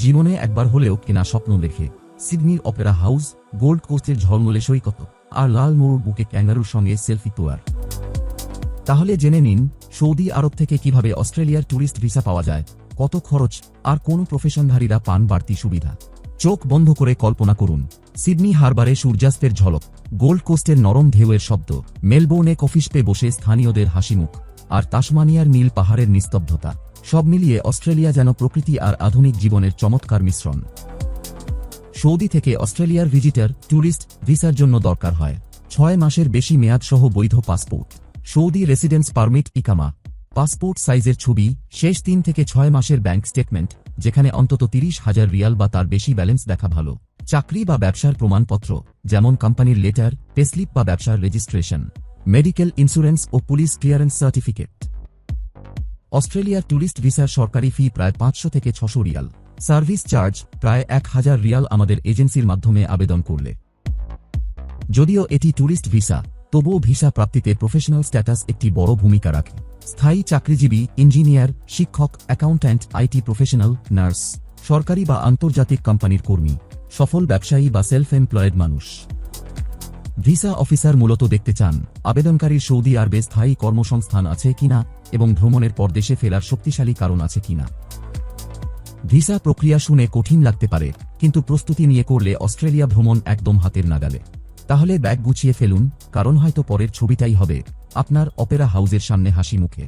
জীবনে একবার হলেও কেনা স্বপ্ন দেখে সিডনির অপেরা হাউস, গোল্ড কোস্টের ঝলমলে সৈকত আর লাল মরুর বুকে ক্যাঙ্গারুর সঙ্গে সেলফি তোয়ার। তাহলে জেনে নিন সৌদি আরব থেকে কিভাবে অস্ট্রেলিয়ার ট্যুরিস্ট ভিসা পাওয়া যায়, কত খরচ আর কোন প্রফেশনধারীরা পান বাড়তি সুবিধা। চোখ বন্ধ করে কল্পনা করুন, সিডনি হারবারে সূর্যাস্তের ঝলক, গোল্ড কোস্টের নরম ঢেউয়ের শব্দ, মেলবোর্নে কফিশপে বসে স্থানীয়দের হাসিমুখ, আর তাসমানিয়ার নীল পাহাড়ের নিস্তব্ধতা। সব মিলিয়ে অস্ট্রেলিয়া যেন প্রকৃতি আর আধুনিক জীবনের চমৎকার মিশ্রণ। সৌদি থেকে অস্ট্রেলিয়ার ভিজিটার ট্যুরিস্ট ভিসার জন্য দরকার হয় 6 মাসের বেশি মেয়াদসহ বৈধ পাসপোর্ট, সৌদি রেসিডেন্স পারমিট ইকামা, পাসপোর্ট সাইজের ছবি, শেষ 3 থেকে 6 মাসের ব্যাংক স্টেটমেন্ট যেখানে অন্তত 30,000 রিয়াল বা তার বেশি ব্যালেন্স দেখা ভালো, চাকরি বা ব্যবসার প্রমাণপত্র যেমন কোম্পানির লেটার, পেস্লিপ বা ব্যবসার রেজিস্ট্রেশন, মেডিকেল ইন্স্যুরেন্স ও পুলিশ ক্লিয়ারেন্স সার্টিফিকেট। অস্ট্রেলিয়ার ট্যুরিস্ট ভিসার সরকারি ফি প্রায় 500 থেকে 600 রিয়াল, সার্ভিস চার্জ প্রায় 1000 রিয়াল আমাদের এজেন্সির মাধ্যমে আবেদন করলে। যদিও এটি ট্যুরিস্ট ভিসা, তবুও ভিসা প্রাপ্তিতে প্রফেশনাল স্ট্যাটাস একটি বড় ভূমিকা রাখে। স্থায়ী চাকরিজীবী, ইঞ্জিনিয়ার, শিক্ষক, অ্যাকাউন্ট্যান্ট, আইটি প্রফেশনাল, নার্স, সরকারি বা আন্তর্জাতিক কোম্পানির কর্মী, সফল ব্যবসায়ী বা সেলফ এমপ্লয়েড মানুষ। ভিসা অফিসার মূলত দেখতে চান আবেদনকারীর সৌদি আরবে স্থায়ী কর্মসংস্থান আছে কিনা এবং ভ্রমণের পর দেশে ফেরার শক্তিশালী কারণ আছে কিনা। ভিসা প্রক্রিয়া শুনে কঠিন লাগতে পারে, কিন্তু প্রস্তুতি নিয়ে করলে অস্ট্রেলিয়া ভ্রমণ একদম হাতের নাগালে। তাহলে ব্যাগ গুছিয়ে ফেলুন, কারণ হয়তো পরের ছবিটাই হবে আপনার অপেরা হাউসের সামনে হাসি মুখে।